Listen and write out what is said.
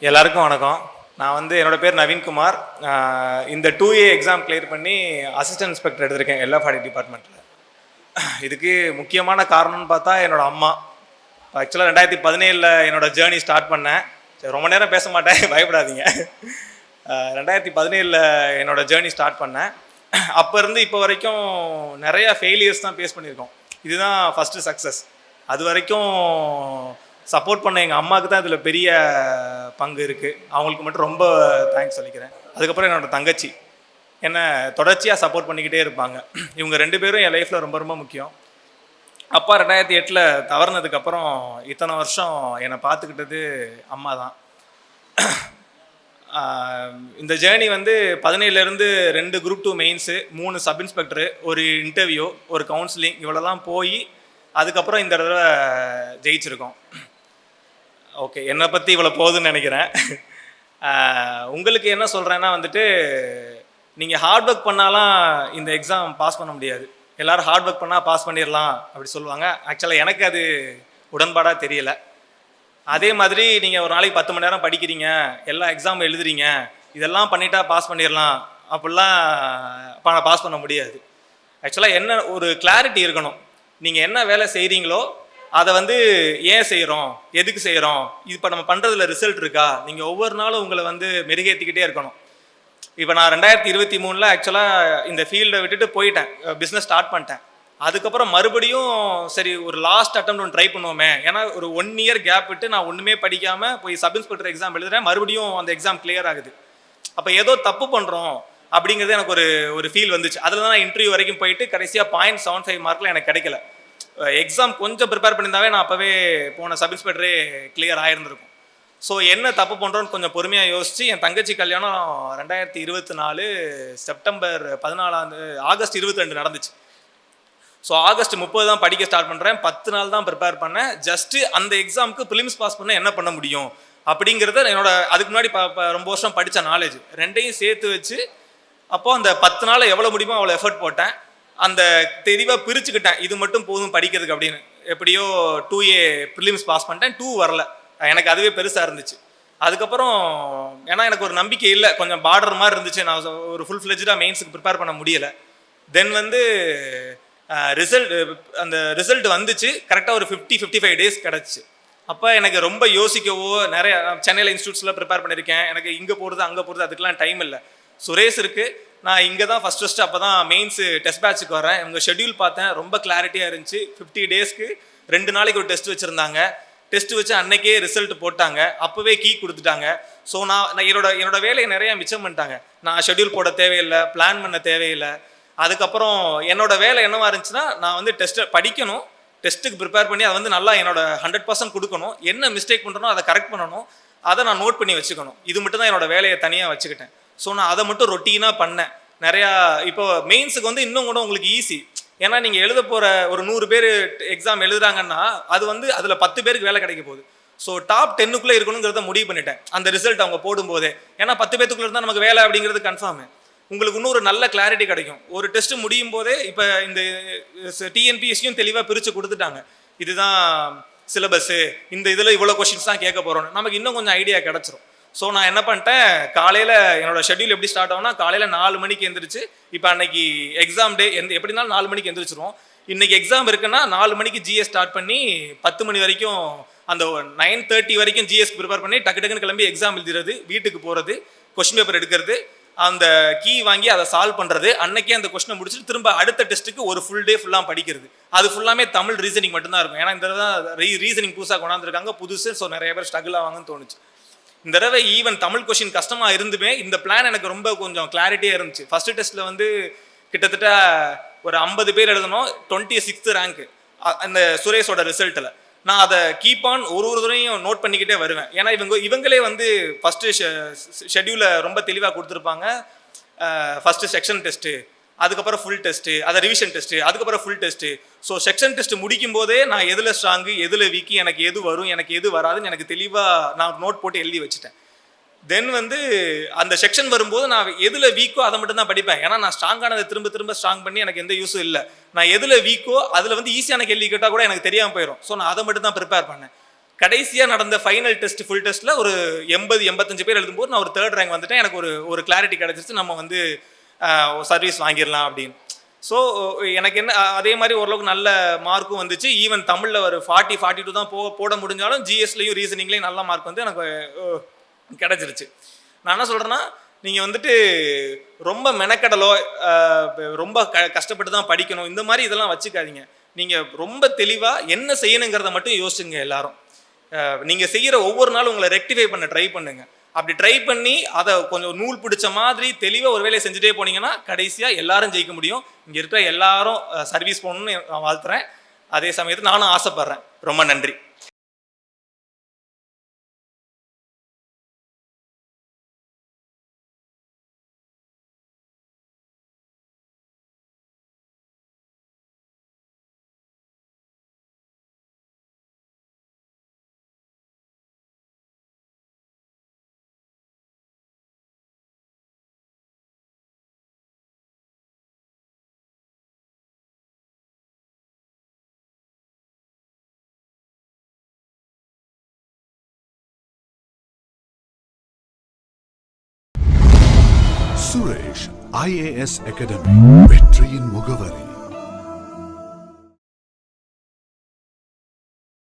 எல்லாருக்கும் வணக்கம். நான் என்னோட பேர் நவீன்குமார். இந்த 2A எக்ஸாம் கிளியர் பண்ணி அசிஸ்டன்ட் இன்ஸ்பெக்டர் எடுத்திருக்கேன் எல்எஃப்ஆர்டி டிபார்ட்மெண்ட்டில். இதுக்கு முக்கியமான காரணம்னு பார்த்தா என்னோட அம்மா. ஆக்சுவலாக 2017 என்னோட ஜேர்னி ஸ்டார்ட் பண்ணேன். ரொம்ப நேரம் பேச மாட்டேன், பயப்படாதீங்க. 2017 என்னோட ஜேர்னி ஸ்டார்ட் பண்ணேன். அப்போ இருந்து இப்போ வரைக்கும் நிறையா ஃபெயிலியர்ஸ் தான் ஃபேஸ் பண்ணியிருக்கோம். இதுதான் ஃபஸ்ட்டு சக்ஸஸ். அது வரைக்கும் சப்போர்ட் பண்ண எங்கள் அம்மாவுக்கு தான் இதில் பெரிய பங்கு இருக்குது. அவங்களுக்கு மட்டும் ரொம்ப தேங்க்ஸ் சொல்லிக்கிறேன். அதுக்கப்புறம் என்னோடய தங்கச்சி என்னை தொடர்ச்சியாக சப்போர்ட் பண்ணிக்கிட்டே இருப்பாங்க. இவங்க 2 பேரும் என் லைஃப்பில் ரொம்ப ரொம்ப முக்கியம். அப்பா 2008 தவறுனதுக்கப்புறம் இத்தனை வருஷம் என்னை பார்த்துக்கிட்டது அம்மா தான். இந்த ஜேர்னி 17லேருந்து 2 குரூப் 2 மெயின்ஸு, 3 சப் இன்ஸ்பெக்டரு, ஒரு இன்டர்வியூ, ஒரு கவுன்சிலிங், இவ்வளோலாம் போய் அதுக்கப்புறம் இந்த தடவை ஜெயிச்சிருக்கோம். ஓகே, என்னை பற்றி இவ்வளோ போகுதுன்னு நினைக்கிறேன். உங்களுக்கு என்ன சொல்கிறேன்னா நீங்கள் ஹார்ட் ஒர்க் பண்ணாலாம் இந்த எக்ஸாம் பாஸ் பண்ண முடியாது. எல்லோரும் ஹார்ட் ஒர்க் பண்ணால் பாஸ் பண்ணிடலாம் அப்படி சொல்லுவாங்க. ஆக்சுவலாக எனக்கு அது உடன்பாடாக தெரியலை. அதே மாதிரி நீங்கள் ஒரு நாளைக்கு 10 மணி நேரம் படிக்கிறீங்க, எல்லா எக்ஸாம் எழுதுறீங்க, இதெல்லாம் பண்ணிட்டா பாஸ் பண்ணிடலாம் அப்படிலாம் பாஸ் பண்ண முடியாது. ஆக்சுவலாக என்ன ஒரு கிளாரிட்டி இருக்கணும். நீங்கள் என்ன வேலை செய்கிறீங்களோ அதை ஏன் செய்கிறோம், எதுக்கு செய்கிறோம், இது இப்போ நம்ம பண்ணுறதுல ரிசல்ட் இருக்கா, நீங்கள் ஒவ்வொரு நாளும் உங்களை மெருகேற்றிக்கிட்டே இருக்கணும். இப்போ நான் 2023 ஆக்சுவலாக இந்த ஃபீல்டை விட்டுட்டு போயிட்டேன், பிஸ்னஸ் ஸ்டார்ட் பண்ணிட்டேன். அதுக்கப்புறம் மறுபடியும் சரி ஒரு லாஸ்ட் அட்டெம்ப்ட் ஒன்று ட்ரை பண்ணுவோமே, ஏன்னா ஒரு 1 இயர் கேப் விட்டு நான் ஒன்றுமே படிக்காமல் போய் சப் இன்ஸ்பெக்டர் எக்ஸாம் எழுதுறேன். மறுபடியும் அந்த எக்ஸாம் கிளியர் ஆகுது. அப்போ ஏதோ தப்பு பண்ணுறோம் அப்படிங்கிறது எனக்கு ஒரு ஃபீல் வந்துச்சு. அதில் தான் நான் இன்டர்வியூ வரைக்கும் போயிட்டு கடைசியாக 0.75 மார்க்கில் எனக்கு கிடைக்கல. எக்ஸாம் கொஞ்சம் ப்ரிப்பேர் பண்ணியிருந்தாவே நான் அப்போவே போன சப் இன்ஸ்பெக்டரே கிளியர் ஆகிருந்திருக்கும். ஸோ என்ன தப்பு பண்ணுறோன்னு கொஞ்சம் பொறுமையாக யோசித்து என் தங்கச்சி கல்யாணம் 2024 செப்டம்பர் 14 ஆகஸ்ட் 22 நடந்துச்சு. ஸோ ஆகஸ்ட் 30 தான் படிக்க ஸ்டார்ட் பண்ணுறேன். 10 நாள் தான் ப்ரிப்பேர் பண்ணேன். ஜஸ்ட்டு அந்த எக்ஸாமுக்கு ப்ரிலிம்ஸ் பாஸ் பண்ண என்ன பண்ண முடியும் அப்படிங்கிறத அதுக்கு முன்னாடி ரொம்ப வருஷம் படித்த நாலேஜ் ரெண்டையும் சேர்த்து வச்சு அப்போது அந்த 10 நாள் எவ்வளோ முடியுமோ அவ்வளோ எஃபர்ட் போட்டேன். அந்த தெளிவாக பிரிச்சுக்கிட்டேன், இது மட்டும் போதும் படிக்கிறதுக்கு அப்படின்னு. எப்படியோ 2A ப்ரிலிம்ஸ் பாஸ் பண்ணிட்டேன். 2 வரல, எனக்கு அதுவே பெருசாக இருந்துச்சு. அதுக்கப்புறம் ஏன்னா எனக்கு ஒரு நம்பிக்கை இல்லை, கொஞ்சம் பார்டர் மாதிரி இருந்துச்சு. நான் ஒரு ஃபுல் ஃப்ளெஜ்டாக மெயின்ஸுக்கு ப்ரிப்பேர் பண்ண முடியலை. தென் அந்த ரிசல்ட் வந்துச்சு. கரெக்டாக ஒரு 50-55 டேஸ் கிடச்சிச்சு. அப்போ எனக்கு ரொம்ப யோசிக்கவோ, நிறைய சென்னையில் இன்ஸ்டியூட்ஸில் ப்ரிப்பேர் பண்ணியிருக்கேன். எனக்கு இங்கே போகிறது அங்கே போகிறது அதுக்கெலாம் டைம் இல்லை. சுரேஷ் இருக்குது, நான் இங்கே தான் ஃபஸ்ட்டு அப்போ தான் மெயின்ஸு டெஸ்ட் பேட்சுக்கு வரேன். இவங்க ஷெட்யூல் பார்த்தேன், ரொம்ப கிளாரிட்டியாக இருந்துச்சு. 50 டேஸ்க்கு 2 நாளைக்கு ஒரு டெஸ்ட் வச்சுருந்தாங்க. டெஸ்ட் வச்சு அன்னைக்கே ரிசல்ட் போட்டாங்க. அப்போவே கீ கொடுத்துட்டாங்க. ஸோ நான் என்னோட வேலையை நிறையா மிச்சம் பண்ணிட்டாங்க. நான் ஷெட்யூல் போட தேவையில்லை, பிளான் பண்ண தேவையில்லை. அதுக்கப்புறம் என்னோட வேலை என்னவா இருந்துச்சுன்னா, நான் டெஸ்ட்டை படிக்கணும், டெஸ்ட்டுக்கு ப்ரிப்பேர் பண்ணி அதை நல்லா என்னோட 100% கொடுக்கணும். என்ன மிஸ்டேக் பண்ணுறனோ அதை கரெக்ட் பண்ணணும், அதை நான் நோட் பண்ணி வச்சுக்கணும். இது மட்டும் தான் என்னோட வேலையை தனியாக வச்சுக்கிட்டேன். ஸோ நான் அதை மட்டும் ரொட்டீனாக பண்ணேன். நிறையா இப்போ மெயின்ஸுக்கு இன்னும் கூட உங்களுக்கு ஈஸி. ஏன்னா நீங்கள் எழுத போகிற ஒரு 100 பேர் எக்ஸாம் எழுதுறாங்கன்னா அது அதில் 10 பேருக்கு வேலை கிடைக்க போகுது. ஸோ டாப் 10க்குள்ளே இருக்கணுங்கிறத முடிவு பண்ணிட்டேன் அந்த ரிசல்ட் அவங்க போடும்போதே. ஏன்னா 10 பேத்துக்குள்ளே இருந்தால் நமக்கு வேலை அப்படிங்கிறது கன்ஃபார்மு. உங்களுக்கு இன்னும் ஒரு நல்ல கிளாரிட்டி கிடைக்கும். ஒரு டெஸ்ட் முடியும் போதே இப்போ இந்த டிஎன்பிஎஸ்சியும் தெளிவாக பிரித்து கொடுத்துட்டாங்க. இதுதான் சிலபஸ்ஸு, இந்த இதில் இவ்வளோ கொஷின்ஸ் தான் கேட்க போகிறோன்னு நமக்கு இன்னும் கொஞ்சம் ஐடியா கிடச்சிரும். ஸோ நான் என்ன பண்ணிட்டேன், காலையில் என்னோடய ஷெட்யூல் எப்படி ஸ்டார்ட் ஆகும்னா, காலையில் 4 மணிக்கு எழுந்திரிச்சு, இப்போ அன்னைக்கு எக்ஸாம் டே எப்படினாலும் 4 மணிக்கு எழுந்திரிச்சிருவோம். இன்றைக்கி எக்ஸாம் இருக்குன்னா 4 மணிக்கு ஜிஎஸ் ஸ்டார்ட் பண்ணி 10 மணி வரைக்கும் அந்த 9:30 வரைக்கும் ஜிஎஸ்க்கு ப்ரிப்பேர் பண்ணி டக்கு டக்குன்னு கிளம்பி எக்ஸாம் எழுதுறது, வீட்டுக்கு போகிறது, கொஸ்டின் பேப்பர் எடுக்கிறது, அந்த கீ வாங்கி அதை சால்வ் பண்ணுறது, அன்னைக்கே அந்த கொஸ்டினை முடிச்சுட்டு திரும்ப அடுத்த டெஸ்ட்டுக்கு ஒரு ஃபுல் டே ஃபுல்லாக படிக்கிறது. அது ஃபுல்லாமே தமிழ் ரீசனிங் மட்டும்தான் இருக்கும். ஏன்னா இந்த தடவை தான் ரீசனிங் புதுசாக கொண்டாந்துருக்காங்க, புதுசு. ஸோ நிறைய பேர் ஸ்ட்ரகிள் ஆவாங்கன்னு தோணுச்சு. இந்த தடவை ஈவன் தமிழ் கொஷின் கஷ்டமாக இருந்துமே இந்த பிளான் எனக்கு ரொம்ப கொஞ்சம் கிளாரிட்டியாக இருந்துச்சு. ஃபஸ்ட்டு டெஸ்ட்டில் கிட்டத்தட்ட ஒரு 50 பேர் எழுதணும், 26th ரேங்க்கு அந்த சுரேஷோட ரிசல்ட்டில். நான் அதை கீப் ஆன் ஒரு தடவையும் நோட் பண்ணிக்கிட்டே வருவேன். ஏன்னா இவங்களே ஃபஸ்ட்டு ஷெட்யூலை ரொம்ப தெளிவாக கொடுத்துருப்பாங்க. ஃபஸ்ட்டு செக்ஷன் டெஸ்ட்டு, அதுக்கப்புறம் ஃபுல் டெஸ்ட்டு, அதை ரிவிஷன் டெஸ்ட்டு, அதுக்கப்புறம் full test. So section test முடிக்கும் போதே நான் எதில் ஸ்ட்ராங்கு, எதில் வீக்கு, எனக்கு எது வரும், எனக்கு எது வராதுன்னு எனக்கு தெளிவாக நான் நோட் போட்டு எழுதி வச்சுட்டேன். தென் அந்த செக்ஷன் வரும்போது நான் எதில் வீக்கோ அதை மட்டும் தான் படிப்பேன். ஏன்னா நான் ஸ்ட்ராங்கானதை திரும்ப திரும்ப ஸ்ட்ராங் பண்ணி எனக்கு எந்த யூஸும் இல்லை. நான் எதில் வீக்கோ அதில் ஈஸியான கேள்வி கேட்டால் கூட எனக்கு தெரியாமல் போயிடும். ஸோ நான் அதை மட்டும் தான் ப்ரிப்பேர் பண்ணேன். கடைசியாக நடந்த ஃபைனல் டெஸ்ட் ஃபுல் டெஸ்ட்டில் ஒரு 80-85 பேர் எழுதும்போது நான் ஒரு 3rd ரேங்க் வந்துட்டேன். எனக்கு ஒரு கிளாரிட்டி கிடச்சிருச்சு, நம்ம வந்து சர்வீஸ் வாங்கிடலாம் அப்படின்னு. ஸோ எனக்கு என்ன அதே மாதிரி ஓரளவுக்கு நல்ல மார்க்கும் வந்துச்சு. ஈவன் தமிழில் ஒரு 40-42 தான் போட முடிஞ்சாலும் ஜிஎஸ்லையும் ரீசனிங்லேயும் நல்ல மார்க் வந்து எனக்கு கிடச்சிருச்சு. நான் என்ன சொல்கிறேன்னா, நீங்கள் வந்துட்டு ரொம்ப மெனக்கடலோ ரொம்ப கஷ்டப்பட்டு தான் படிக்கணும் இந்த மாதிரி இதெல்லாம் வச்சுக்காதீங்க. நீங்கள் ரொம்ப தெளிவாக என்ன செய்யணுங்கிறத மட்டும் யோசிச்சுங்க. எல்லாரும் நீங்கள் செய்கிற ஒவ்வொரு நாளும் உங்களை ரெக்டிஃபை பண்ண ட்ரை பண்ணுங்கள். அப்படி ட்ரை பண்ணி அதை கொஞ்சம் நூல் பிடிச்ச மாதிரி தெளிவாக ஒரு வேலையை செஞ்சுட்டே போனீங்கன்னா கடைசியாக எல்லாரும் ஜெயிக்க முடியும். இங்கே இருக்கிற எல்லாரும் சர்வீஸ் போகணுன்னு நான் வாழ்த்துறேன். அதே சமயத்தில் நானும் ஆசைப்பட்றேன். ரொம்ப நன்றி. சுரேஷ் IAS அகாடமி, வெற்றியின் முகவரி.